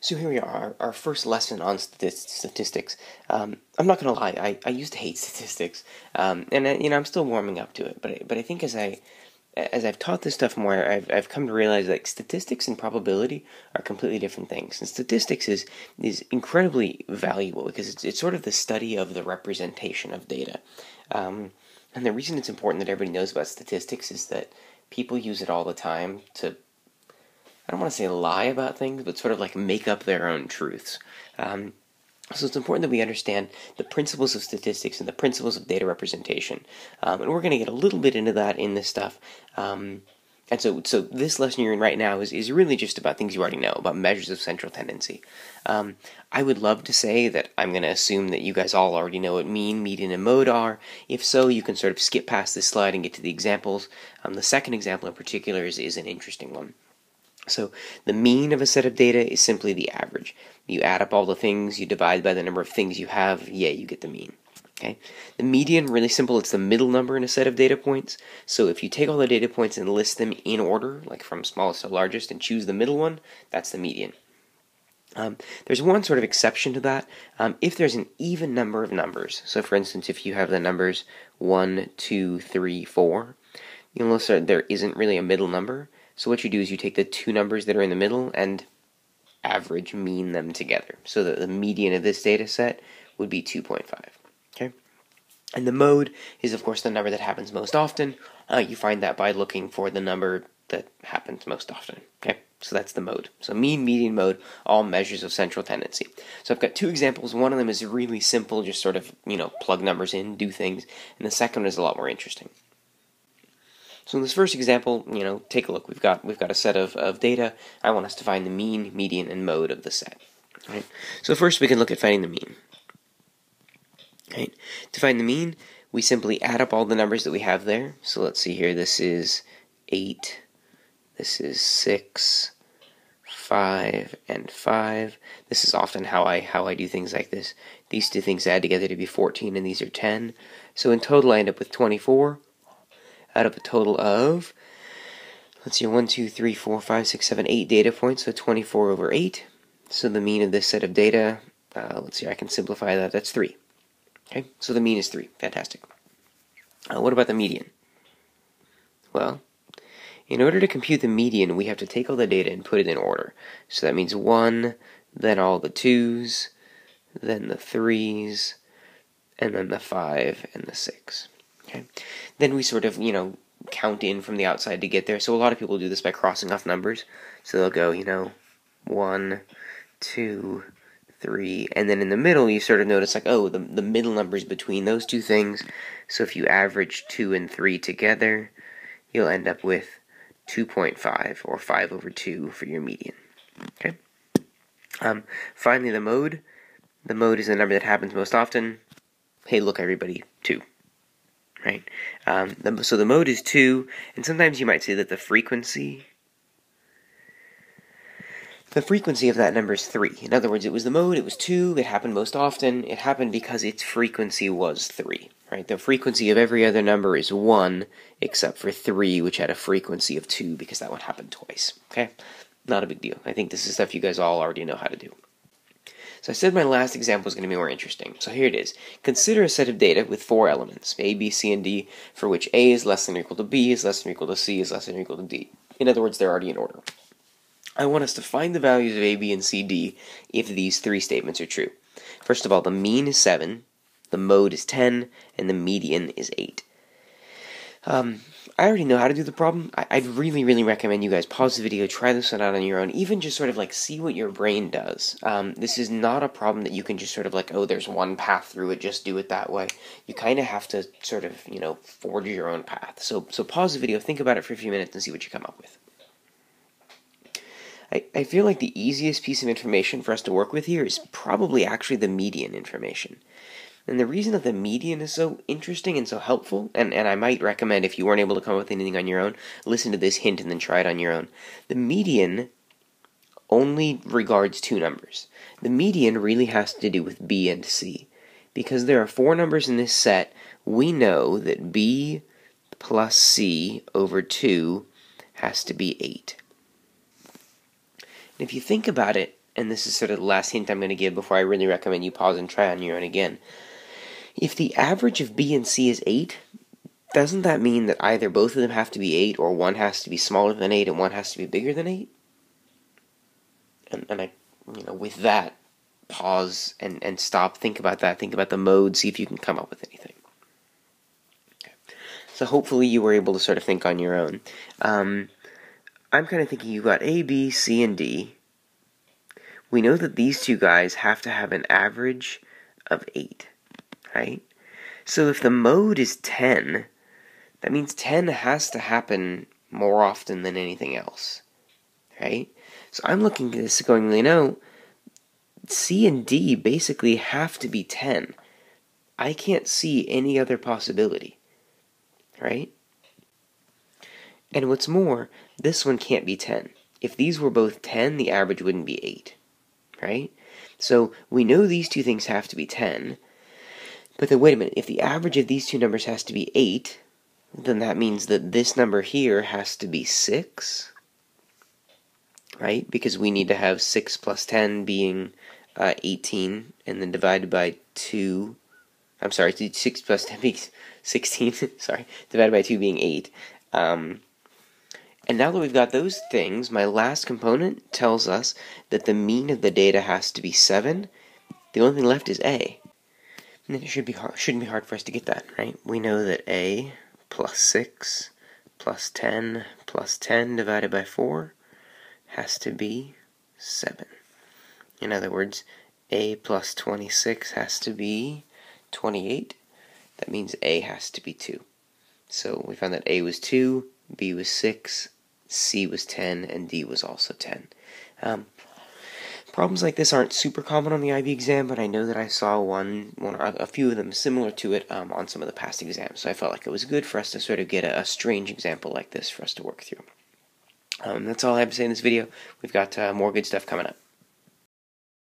So here we are, our first lesson on statistics. I'm not going to lie, I used to hate statistics, and I'm still warming up to it. But I think as I've taught this stuff more, I've come to realize that statistics and probability are completely different things. And statistics is incredibly valuable because it's sort of the study of the representation of data. And the reason it's important that everybody knows about statistics is that people use it all the time to, I don't want to say lie about things, but sort of like make up their own truths. So it's important that we understand the principles of statistics and the principles of data representation. And we're going to get a little bit into that in this stuff. And so this lesson you're in right now is really just about things you already know, about measures of central tendency. I would love to say that I'm going to assume that you guys all already know what mean, median, and mode are. If so, you can sort of skip past this slide and get to the examples. The second example in particular is an interesting one. So the mean of a set of data is simply the average. You add up all the things, you divide by the number of things you have, you get the mean. Okay. The median, really simple, it's the middle number in a set of data points. So if you take all the data points and list them in order, like from smallest to largest, and choose the middle one, that's the median. There's one sort of exception to that. If there's an even number of numbers, so for instance, if you have the numbers 1, 2, 3, 4, you'll notice that there isn't really a middle number. So what you do is you take the two numbers that are in the middle and average mean them together. So that the median of this data set would be 2.5. Okay? And the mode is, of course, the number that happens most often. You find that by looking for the number that happens most often. Okay? So that's the mode. So mean, median, mode, all measures of central tendency. So I've got two examples. One of them is really simple, just sort of, plug numbers in, do things. And the second one is a lot more interesting. So in this first example, take a look. We've got a set of data. I want us to find the mean, median, and mode of the set. Right? So first we can look at finding the mean. Right? To find the mean, we simply add up all the numbers that we have there. So let's see here. This is 8. This is 6, 5, and 5. This is often how I do things like this. These two things add together to be 14, and these are 10. So in total, I end up with 24. Out of a total of, let's see, 1, 2, 3, 4, 5, 6, 7, 8 data points, so 24 over 8. So the mean of this set of data, let's see, I can simplify that, that's 3. Okay, so the mean is 3. Fantastic. What about the median? Well, in order to compute the median, we have to take all the data and put it in order. So that means 1, then all the 2s, then the 3s, and then the 5 and the 6. Okay. Then we sort of, count in from the outside to get there. So a lot of people do this by crossing off numbers. So they'll go, 1, 2, 3, and then in the middle you sort of notice like, oh, the middle numbers between those two things. So if you average 2 and 3 together, you'll end up with 2.5 or 5 over 2 for your median. Okay. Finally, the mode. The mode is the number that happens most often. Hey, look, everybody, 2. Right? So the mode is 2, and sometimes you might say that the frequency of that number is 3. In other words, it was the mode, it was 2, it happened most often, it happened because its frequency was 3. Right? The frequency of every other number is 1, except for 3, which had a frequency of 2, because that one happened twice. Okay? Not a big deal. I think this is stuff you guys all already know how to do. So I said my last example is going to be more interesting. So here it is. Consider a set of data with 4 elements, A, B, C, and D, for which A is less than or equal to B, is less than or equal to C, is less than or equal to D. In other words, they're already in order. I want us to find the values of A, B, and C, D if these 3 statements are true. First of all, the mean is 7, the mode is 10, and the median is 8. I already know how to do the problem. I'd really, really recommend you guys pause the video, try this one out on your own, even just sort of like see what your brain does. This is not a problem that you can just sort of like, oh, there's one path through it, just do it that way. You kind of have to sort of, forge your own path. So pause the video, think about it for a few minutes and see what you come up with. I feel like the easiest piece of information for us to work with here is probably actually the median information. And the reason that the median is so interesting and so helpful, and I might recommend if you weren't able to come up with anything on your own, listen to this hint and then try it on your own. The median only regards 2 numbers. The median really has to do with B and C. Because there are 4 numbers in this set, we know that B plus C over 2 has to be 8. And if you think about it, and this is sort of the last hint I'm going to give before I really recommend you pause and try on your own again. If the average of B and C is 8, doesn't that mean that either both of them have to be 8, or one has to be smaller than 8 and one has to be bigger than 8? And I, with that, pause and stop, think about that, think about the mode, see if you can come up with anything. Okay. So hopefully you were able to sort of think on your own. I'm kind of thinking you've got A, B, C, and D. We know that these two guys have to have an average of 8, right? So if the mode is 10, that means 10 has to happen more often than anything else, right? So I'm looking at this going, C and D basically have to be 10. I can't see any other possibility, right? And what's more, this one can't be 10. If these were both 10, the average wouldn't be 8, right? So we know these two things have to be 10, but then wait a minute, if the average of these two numbers has to be 8, then that means that this number here has to be 6, right? Because we need to have 6 plus 10 being 18, and then divided by 2. I'm sorry, 6 plus 10 being 16. Sorry, divided by 2 being 8. And now that we've got those things, my last component tells us that the mean of the data has to be 7. The only thing left is A. And then it shouldn't be hard for us to get that, right? We know that A plus 6 plus 10 plus 10 divided by 4 has to be 7. In other words, A plus 26 has to be 28. That means A has to be 2. So we found that A was 2, B was 6, C was 10, and D was also 10. Problems like this aren't super common on the IB exam, but I know that I saw a few of them similar to it on some of the past exams. So I felt like it was good for us to sort of get a strange example like this for us to work through. That's all I have to say in this video. We've got more good stuff coming up.